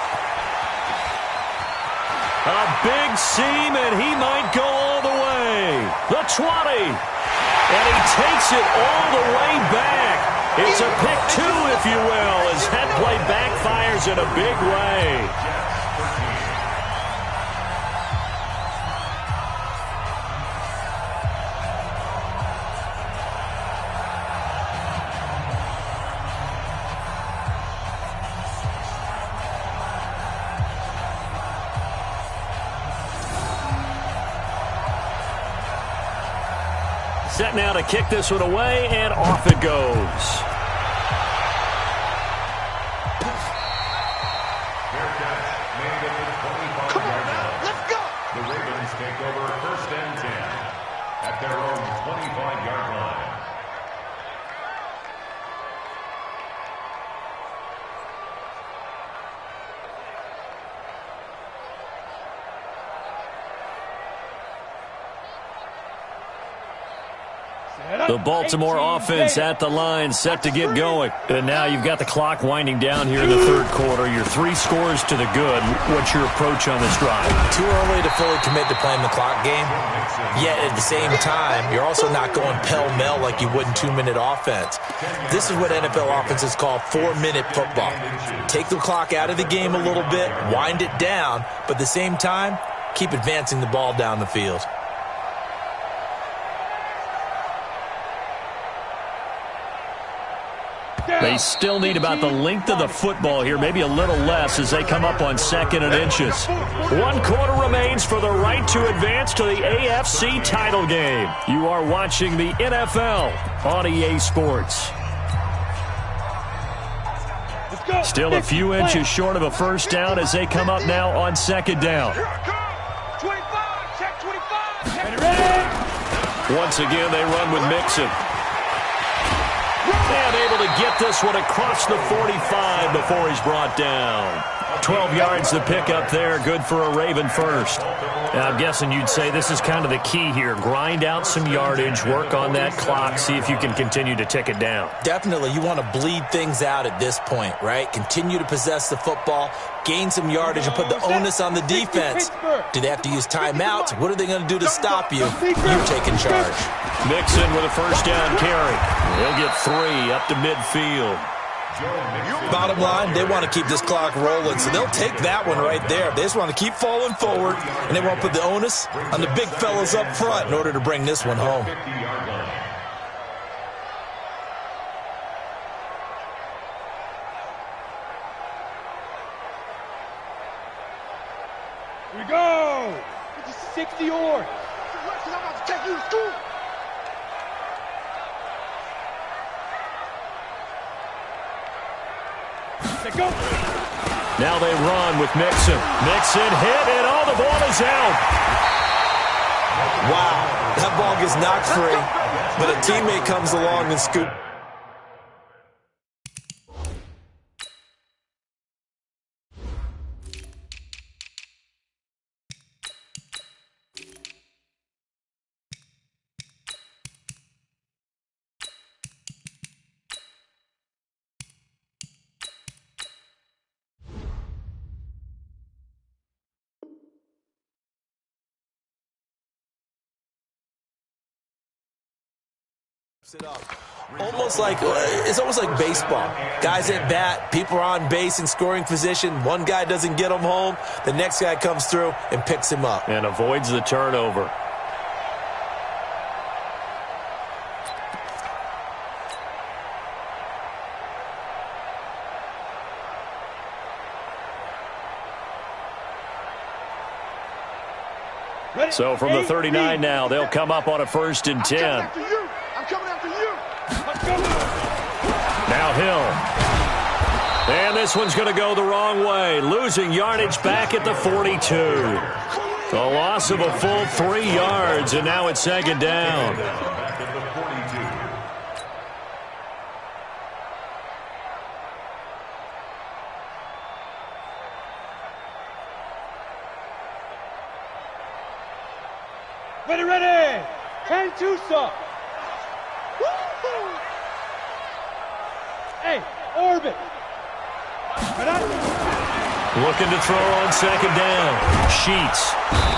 A big seam, and he might go all the way. The 20. And he takes it all the way back. It's a pick 2, if you will, as that play backfires in a big way. Set now to kick this one away, and off it goes. Come on now, let's go. The Ravens take over 1st and 10 at their own 25-yard line. Set up. The Baltimore offense at the line, set to get going. And now you've got the clock winding down here in the third quarter. You're 3 scores to the good. What's your approach on this drive? Too early to fully commit to playing the clock game. Yet at the same time, you're also not going pell-mell like you would in 2-minute offense. This is what NFL offenses call 4-minute football. Take the clock out of the game a little bit, wind it down, but at the same time, keep advancing the ball down the field. They still need about the length of the football here, maybe a little less as they come up on 2nd and inches. 1 quarter remains for the right to advance to the AFC title game. You are watching the NFL on EA Sports. Still a few inches short of a first down as they come up now on 2nd down. 25, check 25. Once again, they run with Mixon. And able to get this one across the 45 before he's brought down. 12 yards to pick up there. Good for a Raven first. Now, I'm guessing you'd say this is kind of the key here. Grind out some yardage, work on that clock, see if you can continue to tick it down. Definitely. You want to bleed things out at this point, right? Continue to possess the football, gain some yardage, and put the onus on the defense. Do they have to use timeouts? What are they going to do to stop you? You're taking charge. Mixon with a first down carry. He'll get 3 up to midfield. Bottom line, they want to keep this clock rolling, so they'll take that one right there. They just want to keep falling forward, and they want to put the onus on the big fellas up front in order to bring this one home. Here we go. It's a 60 or. I'm about to take you to school. Go. Now they run with Mixon. Mixon hit, and all the ball is out. Wow, that ball gets knocked free, but a teammate comes along and scoops. It up. Almost like it's almost like baseball. Guys at bat, people are on base in scoring position. One guy doesn't get him home. The next guy comes through and picks him up. And avoids the turnover. So from the 39 now, they'll come up on a 1st and 10. I'm coming after you. Now Hill. And this one's going to go the wrong way. Losing yardage back at the 42. A loss of a full 3 yards, and now it's 2nd down. Ready. And Tusa. Hey, Orbit. Looking to throw on 2nd down. Sheets.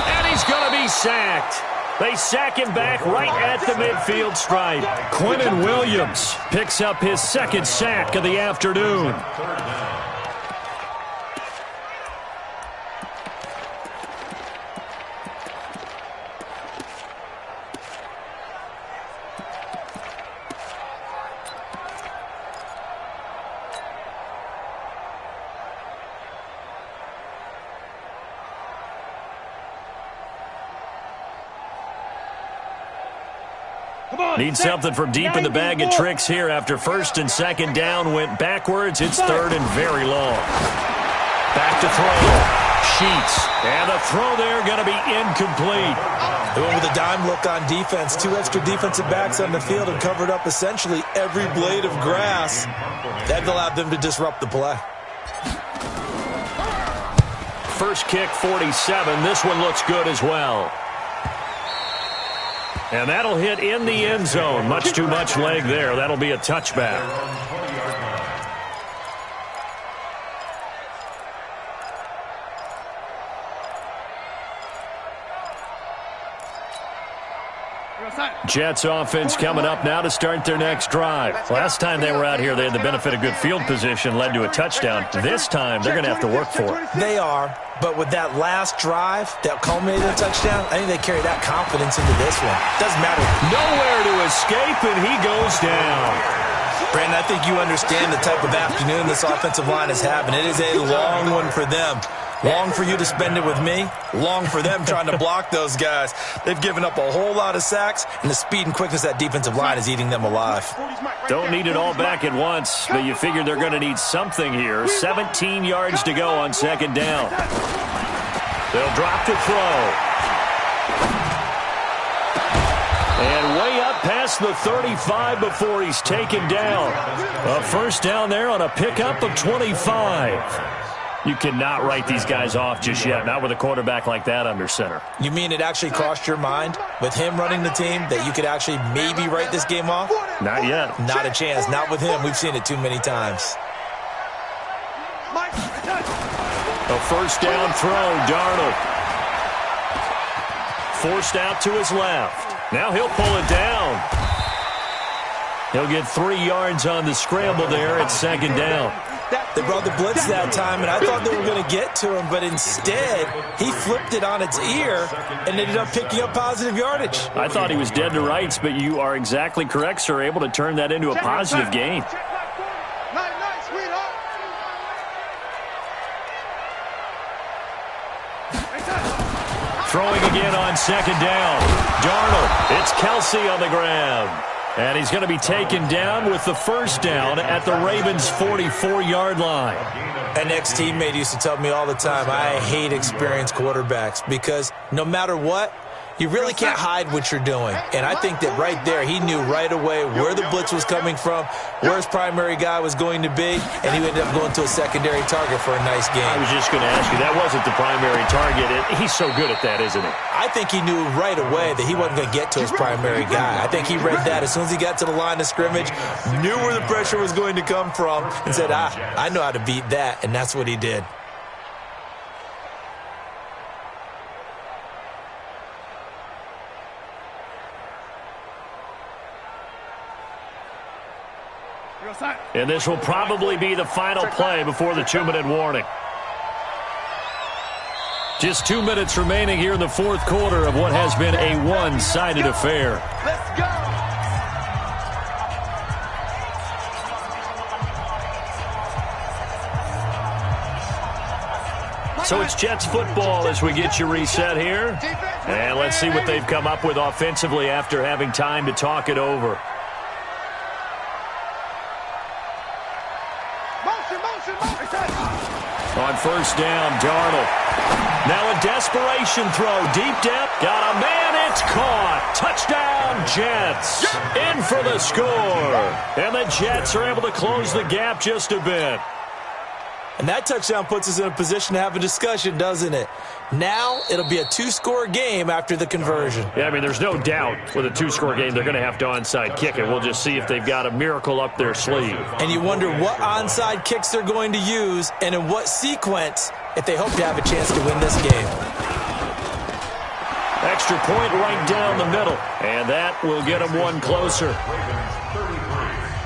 And he's going to be sacked. They sack him back right at the midfield stripe. Quentin Williams picks up his 2nd sack of the afternoon. Need something from deep in the bag of tricks here after 1st and 2nd down went backwards. It's 3rd and very long. Back to throw. Sheets. And the throw there going to be incomplete. They went with a dime look on defense. 2 extra defensive backs on the field and covered up essentially every blade of grass. That allowed them to disrupt the play. First kick, 47. This one looks good as well. And that'll hit in the end zone. Much too much leg there. That'll be a touchback. Jets offense coming up now to start their next drive. Last time they were out here, they had the benefit of good field position, led to a touchdown. This time, they're going to have to work for it. They are, but with that last drive that culminated in a touchdown, I think they carry that confidence into this one. Doesn't matter. Nowhere to escape, and he goes down. Brandon, I think you understand the type of afternoon this offensive line is having. It is a long one for them. Long for you to spend it with me. Long for them trying to block those guys. They've given up a whole lot of sacks, and the speed and quickness of that defensive line is eating them alive. Don't need it all back at once, but you figure they're going to need something here. 17 yards to go on second down. They'll drop to throw. And way up past the 35 before he's taken down. A first down there on a pickup of 25. You cannot write these guys off just yet, not with a quarterback like that under center. You mean it actually crossed your mind with him running the team that you could actually maybe write this game off? Not yet. Not a chance. Not with him. We've seen it too many times. A first down throw, Darnold. Forced out to his left. Now he'll pull it down. He'll get 3 yards on the scramble there at second down. They brought the blitz that time, and I thought they were going to get to him, but instead, he flipped it on its ear and ended up picking up positive yardage. I thought he was dead to rights, but you are exactly correct, sir, able to turn that into a positive gain. Throwing again on second down. Darnold, it's Kelsey on the ground. And he's going to be taken down with the first down at the Ravens' 44-yard line. An ex-teammate used to tell me all the time, I hate experienced quarterbacks because no matter what, you really can't hide what you're doing. And I think that right there, he knew right away where the blitz was coming from, where his primary guy was going to be, and he ended up going to a secondary target for a nice game. I was just going to ask you, that wasn't the primary target. He's so good at that, isn't he? I think he knew right away that he wasn't going to get to his primary guy. I think he read that as soon as he got to the line of scrimmage, knew where the pressure was going to come from, and said, I know how to beat that, and that's what he did. And this will probably be the final play before the 2-minute warning. Just 2 minutes remaining here in the fourth quarter of what has been a one-sided affair. Let's go. So it's Jets football as we get you reset here. And let's see what they've come up with offensively after having time to talk it over. On first down, Darnold. Now a desperation throw. Deep depth. Got a man. It's caught. Touchdown, Jets. In for the score. And the Jets are able to close the gap just a bit. And that touchdown puts us in a position to have a discussion, doesn't it? Now it'll be a 2-score game after the conversion. Yeah, I mean, there's no doubt with a 2-score game they're going to have to onside kick it. We'll just see if they've got a miracle up their sleeve. And you wonder what onside kicks they're going to use and in what sequence if they hope to have a chance to win this game. Extra point right down the middle. And that will get them one closer.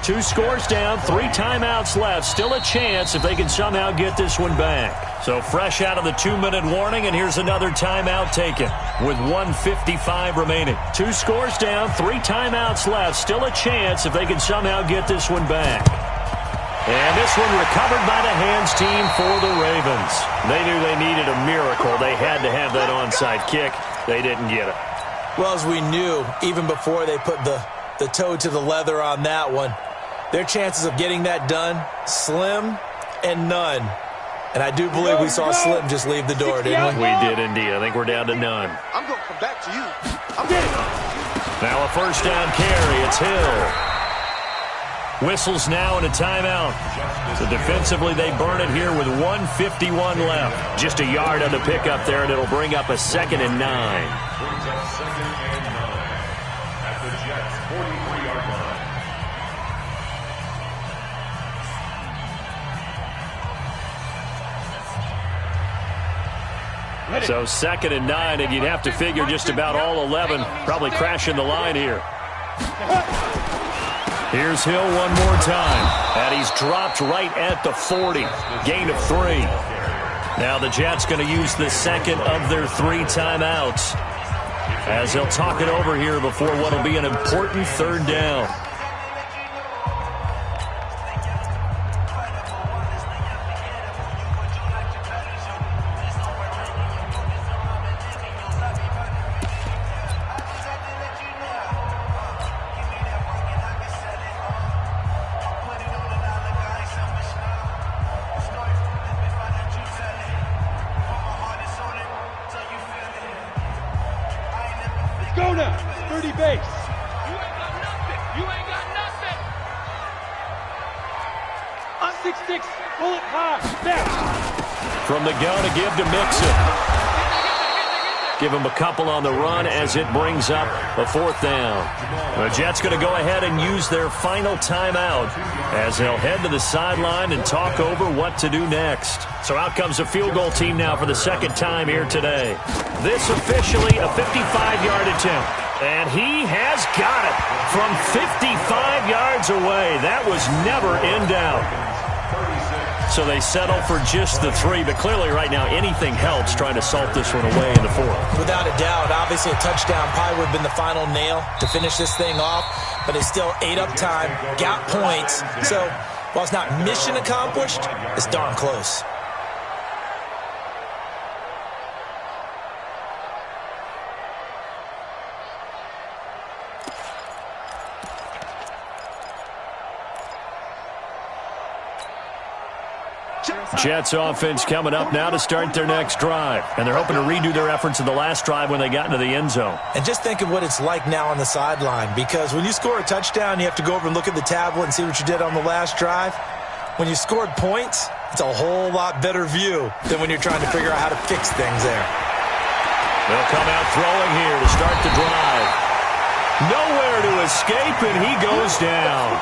2 scores down, 3 timeouts left. Still a chance if they can somehow get this one back. So fresh out of the 2-minute warning, and here's another timeout taken with 1:55 remaining. 2 scores down, 3 timeouts left. Still a chance if they can somehow get this one back. And this one recovered by the hands team for the Ravens. They knew they needed a miracle. They had to have that onside kick. They didn't get it. Well, as we knew, even before they put the toe to the leather on that one, their chances of getting that done, slim and none. And I do believe we saw Slim just leave the door, didn't we? We did indeed. I think we're down to none. I'm going to come back to you. I'm ready. Now a first down carry. It's Hill. Whistles now and a timeout. So defensively they burn it here with 1:51 left. Just a yard on the pickup there, and it'll bring up a 2nd and 9. the Jets' 43-yard line. So 2nd and 9, and you'd have to figure just about all 11 probably crashing the line here. Here's Hill one more time, and he's dropped right at the 40. Gain of 3. Now the Jets going to use the second of their 3 timeouts as they'll talk it over here before what will be an important 3rd down. Go now. 30 base. You ain't got nothing. You ain't got nothing. On 6-6. Pull it high. Back. From the gun to give to Mixon. Give him a couple on the run as it brings up a 4th down. The Jets going to go ahead and use their final timeout as they'll head to the sideline and talk over what to do next. So out comes a field goal team now for the 2nd time here today. This officially a 55-yard attempt. And he has got it from 55 yards away. That was never in doubt. So they settle for just the 3, but clearly right now anything helps trying to salt this one away in the 4th. Without a doubt, obviously a touchdown probably would have been the final nail to finish this thing off, but it's still 8 up time, got points. So while it's not mission accomplished, it's darn close. Jets offense coming up now to start their next drive. And they're hoping to redo their efforts in the last drive when they got into the end zone. And just think of what it's like now on the sideline, because when you score a touchdown, you have to go over and look at the tablet and see what you did on the last drive. When you scored points, it's a whole lot better view than when you're trying to figure out how to fix things there. They'll come out throwing here to start the drive. Nowhere to escape, and he goes down.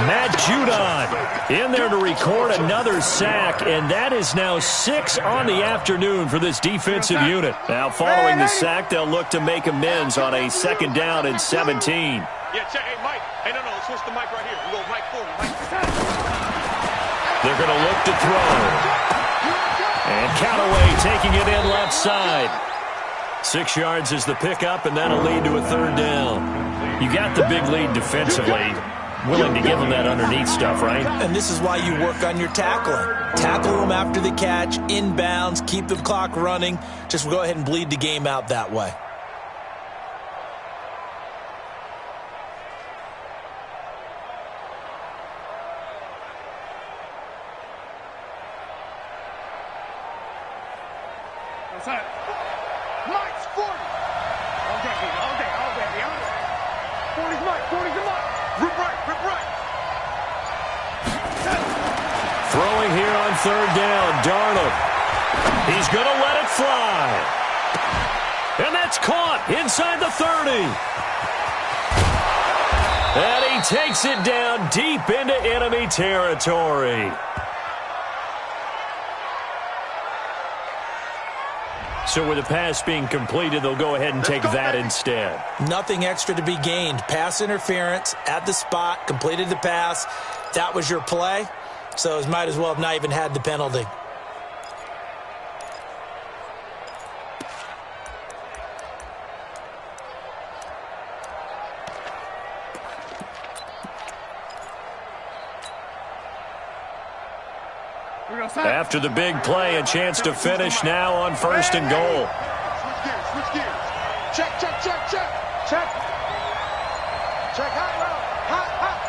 Matt Judon in there to record another sack, and that is now 6 on the afternoon for this defensive unit. Now, following the sack, they'll look to make amends on a 2nd down and 17. Yeah, check. Hey, Mike. Hey, no, let's switch the mic right here. We go Mike forward. Mike. They're going to look to throw. And Callaway taking it in left side. 6 yards is the pickup, and that'll lead to a 3rd down. You got the big lead defensively. Willing to give them that underneath stuff, right? And this is why you work on your tackling. Tackle them after the catch, inbounds, keep the clock running. Just go ahead and bleed the game out that way. Mike's 40. All day. 40's Mike. 40's the Mike. Rip right. Throwing here on 3rd down, Darnold. He's going to let it fly. And that's caught inside the 30. And he takes it down deep into enemy territory. So with the pass being completed, they'll go ahead and take that instead. Nothing extra to be gained. Pass interference at the spot, completed the pass. That was your play. So it might as well have not even had the penalty. After the big play, a chance to finish now on 1st and goal. Switch gears. Check. Hot route.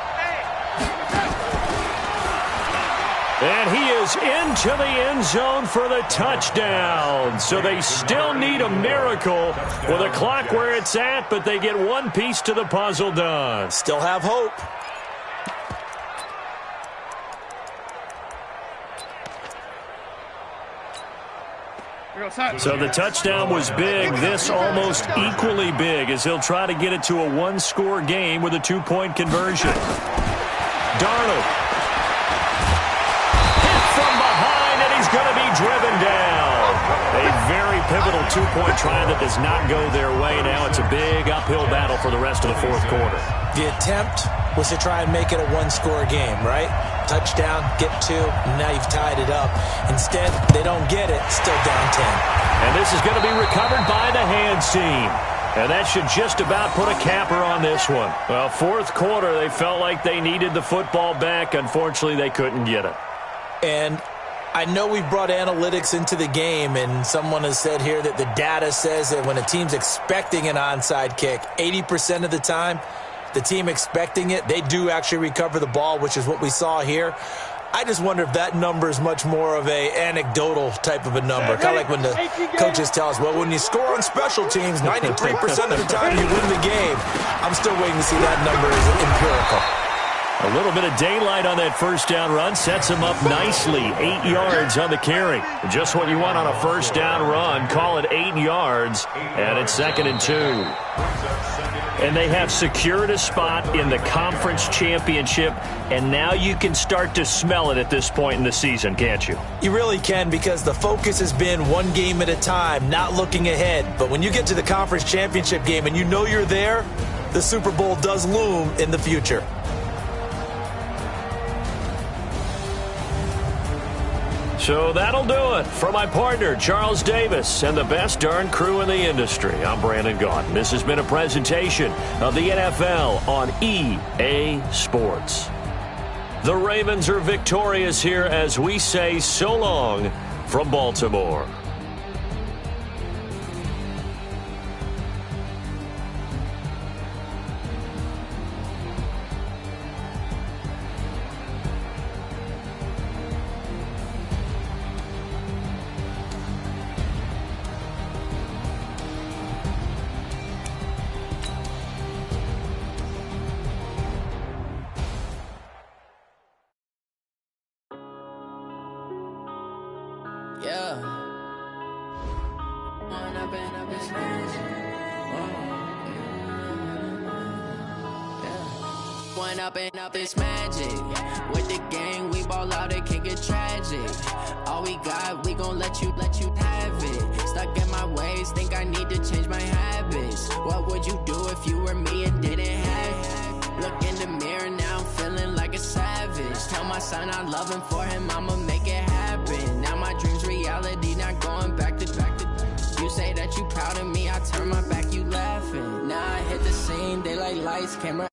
And he is into the end zone for the touchdown. So they still need a miracle with the clock where it's at, but they get one piece to the puzzle done. Still have hope. So the touchdown was big. This almost equally big as he'll try to get it to a one-score game with a two-point conversion. Darnold. Hit from behind, and he's going to be driven down. A very pivotal two-point try that does not go their way. Now it's a big uphill battle for the rest of the fourth quarter. The attempt was to try and make it a one-score game, right? Touchdown, get two, and now you've tied it up. Instead, they don't get it, still down 10. And this is going to be recovered by the hands team. And that should just about put a capper on this one. Well, fourth quarter, they felt like they needed the football back. Unfortunately, they couldn't get it. And I know we've brought analytics into the game, and someone has said here that the data says that when a team's expecting an onside kick, 80% of the time, the team expecting it, they do actually recover the ball, which is what we saw here. I just wonder if that number is much more of a anecdotal type of a number. Kind of like when the coaches tell us, well, when you score on special teams, 93% of the time you win the game. I'm still waiting to see that number as empirical. A little bit of daylight on that first down run sets him up nicely. 8 yards on the carry. Just what you want on a first down run. Call it 8 yards, and it's 2nd and 2. And they have secured a spot in the conference championship, and now you can start to smell it at this point in the season, can't you? You really can, because the focus has been one game at a time, not looking ahead. But when you get to the conference championship game and you know you're there, the Super Bowl does loom in the future. So that'll do it. For my partner, Charles Davis, and the best darn crew in the industry, I'm Brandon Gaudin. This has been a presentation of the NFL on EA Sports. The Ravens are victorious here as we say so long from Baltimore. Up this magic with the gang, we ball out, it can get tragic. All we got, we gon' let you have it. Stuck in my ways, think I need to change my habits. What would you do if you were me and didn't have it? Look in the mirror now, I'm feeling like a savage. Tell my son I love him, for him I'ma make it happen. Now my dreams reality, not going back to. You say that you proud of me, I turn my back, you laughing. Now I hit the scene, they like lights, camera.